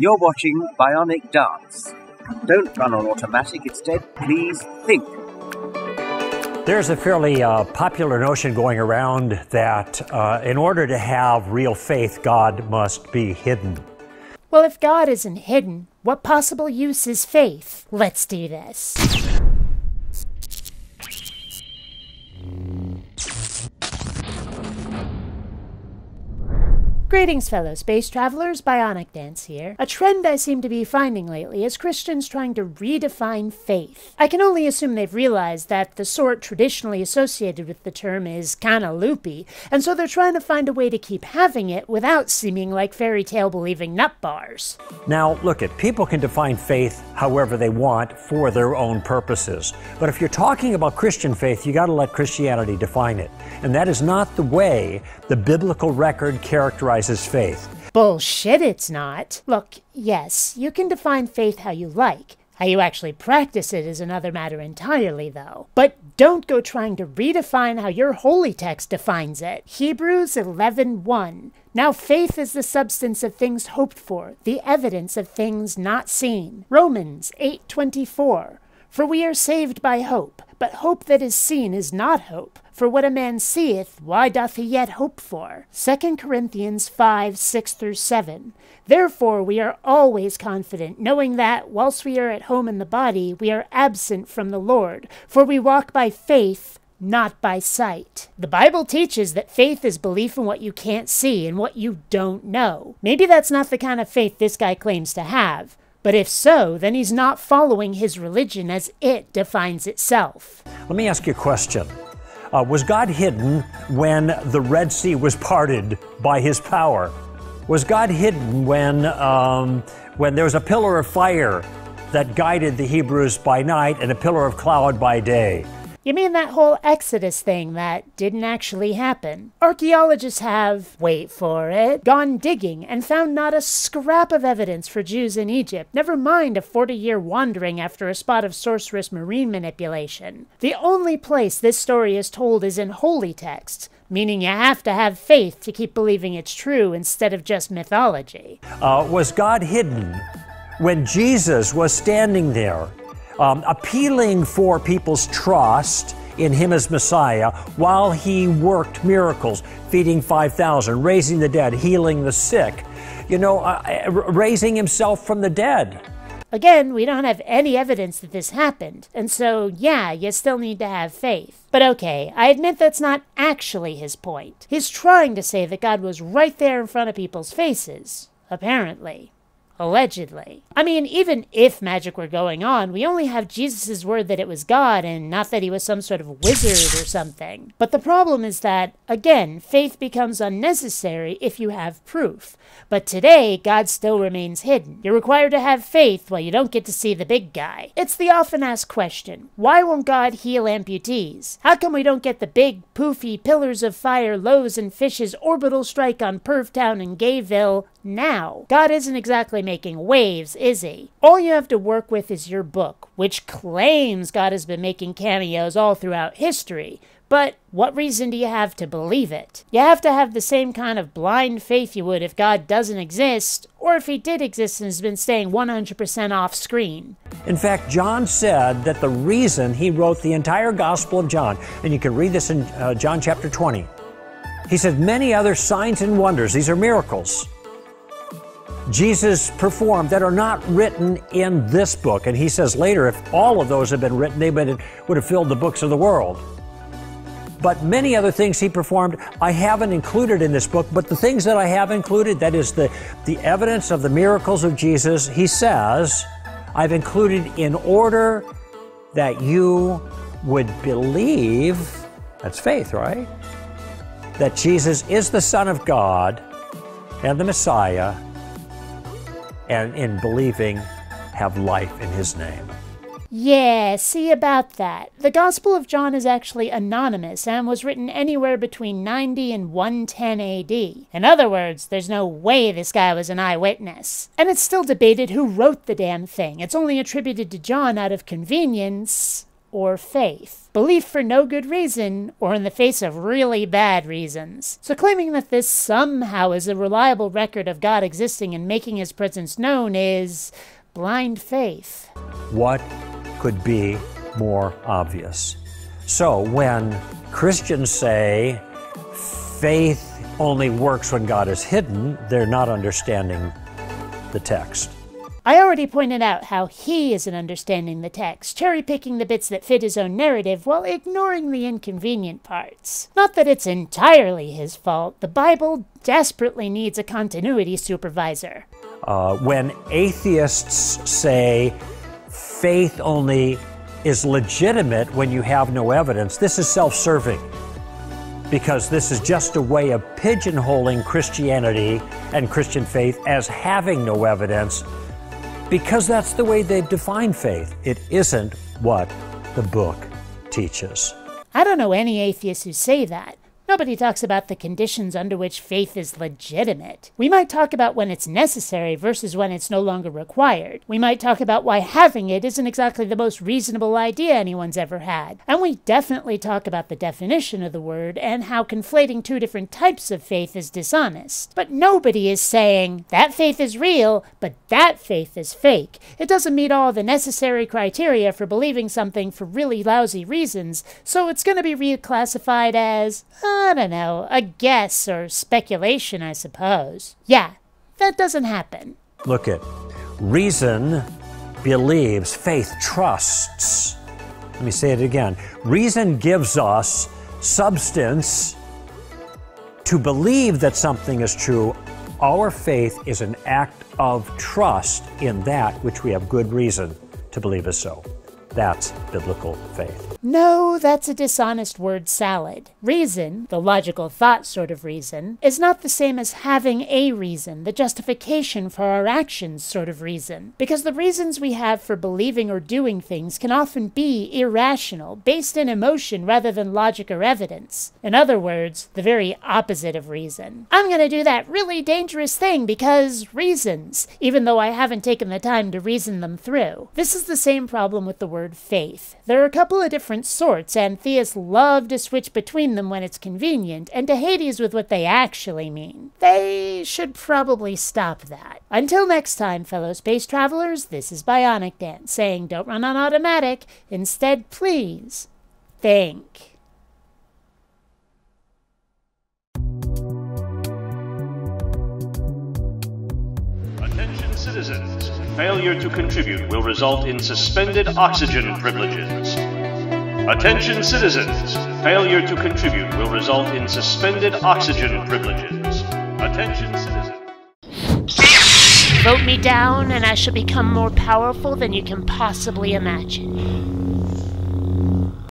You're watching BionicDance. Don't run on automatic, instead, please think. There's a fairly popular notion going around that in order to have real faith, God must be hidden. Well, if God isn't hidden, what possible use is faith? Let's do this. Greetings, fellow space travelers. BionicDance here. A trend I seem to be finding lately is Christians trying to redefine faith. I can only assume they've realized that the sort traditionally associated with the term is kinda loopy, and so they're trying to find a way to keep having it without seeming like fairy tale believing nut bars. Now, look, people can define faith however they want for their own purposes. But if you're talking about Christian faith, you gotta let Christianity define it. And that is not the way the biblical record characterizes faith. Bullshit, it's not. Look, yes, you can define faith how you like. How you actually practice it is another matter entirely, though. But don't go trying to redefine how your holy text defines it. Hebrews 11:1. Now faith is the substance of things hoped for, the evidence of things not seen. Romans 8:24. For we are saved by hope, but hope that is seen is not hope. For what a man seeth, why doth he yet hope for? 2 Corinthians 5:6-7. Therefore we are always confident, knowing that, whilst we are at home in the body, we are absent from the Lord. For we walk by faith, not by sight. The Bible teaches that faith is belief in what you can't see and what you don't know. Maybe that's not the kind of faith this guy claims to have. But if so, then he's not following his religion as it defines itself. Let me ask you a question. Was God hidden when the Red Sea was parted by his power? Was God hidden when there was a pillar of fire that guided the Hebrews by night and a pillar of cloud by day? You mean that whole Exodus thing that didn't actually happen? Archaeologists have, wait for it, gone digging and found not a scrap of evidence for Jews in Egypt, never mind a 40-year wandering after a spot of sorcerous marine manipulation. The only place this story is told is in holy texts, meaning you have to have faith to keep believing it's true instead of just mythology. Was God hidden when Jesus was standing there appealing for people's trust in him as Messiah while he worked miracles, feeding 5,000, raising the dead, healing the sick, raising himself from the dead? Again, we don't have any evidence that this happened, and so, yeah, you still need to have faith. But okay, I admit that's not actually his point. He's trying to say that God was right there in front of people's faces, apparently. Allegedly. I mean, even if magic were going on, we only have Jesus' word that it was God and not that he was some sort of wizard or something. But the problem is that, again, faith becomes unnecessary if you have proof. But today, God still remains hidden. You're required to have faith while you don't get to see the big guy. It's the often asked question, why won't God heal amputees? How come we don't get the big, poofy, pillars of fire, loaves and fishes orbital strike on Pervtown and Gayville now? God isn't exactly making waves, is he? All you have to work with is your book, which claims God has been making cameos all throughout history. But what reason do you have to believe it? You have to have the same kind of blind faith you would if God doesn't exist, or if he did exist and has been staying 100% off screen. In fact, John said that the reason he wrote the entire Gospel of John, and you can read this in John chapter 20, he said many other signs and wonders, these are miracles, Jesus performed that are not written in this book. And he says later, if all of those had been written, they would have filled the books of the world. But many other things he performed, I haven't included in this book, but the things that I have included, that is the evidence of the miracles of Jesus, he says, I've included in order that you would believe, that's faith, right? That Jesus is the Son of God and the Messiah, and in believing, have life in his name. Yeah, see about that. The Gospel of John is actually anonymous and was written anywhere between 90 and 110 AD. In other words, there's no way this guy was an eyewitness. And it's still debated who wrote the damn thing. It's only attributed to John out of convenience, or faith. Belief for no good reason, or in the face of really bad reasons. So claiming that this somehow is a reliable record of God existing and making his presence known is blind faith. What could be more obvious? So when Christians say faith only works when God is hidden, they're not understanding the text. I already pointed out how he isn't understanding the text, cherry-picking the bits that fit his own narrative while ignoring the inconvenient parts. Not that it's entirely his fault. The Bible desperately needs a continuity supervisor. When atheists say faith only is legitimate when you have no evidence, this is self-serving, because this is just a way of pigeonholing Christianity and Christian faith as having no evidence, because that's the way they define faith. It isn't what the book teaches. I don't know any atheists who say that. Nobody talks about the conditions under which faith is legitimate. We might talk about when it's necessary versus when it's no longer required. We might talk about why having it isn't exactly the most reasonable idea anyone's ever had. And we definitely talk about the definition of the word and how conflating two different types of faith is dishonest. But nobody is saying that faith is real, but that faith is fake. It doesn't meet all the necessary criteria for believing something for really lousy reasons, so it's going to be reclassified as, I don't know, a guess or speculation, I suppose. Yeah, that doesn't happen. Look at reason believes, faith trusts. Let me say it again. Reason gives us substance to believe that something is true. Our faith is an act of trust in that which we have good reason to believe is so. That's biblical faith. No, that's a dishonest word salad. Reason, the logical thought sort of reason, is not the same as having a reason, the justification for our actions sort of reason. Because the reasons we have for believing or doing things can often be irrational, based in emotion rather than logic or evidence. In other words, the very opposite of reason. I'm going to do that really dangerous thing because reasons, even though I haven't taken the time to reason them through. This is the same problem with the word faith. There are a couple of different sorts, and theists love to switch between them when it's convenient, and to Hades with what they actually mean. They should probably stop that. Until next time, fellow space travelers, this is BionicDance saying don't run on automatic. Instead, please think. Attention citizens, failure to contribute will result in suspended oxygen privileges. Attention citizens, failure to contribute will result in suspended oxygen privileges. Attention citizens. Vote me down and I shall become more powerful than you can possibly imagine.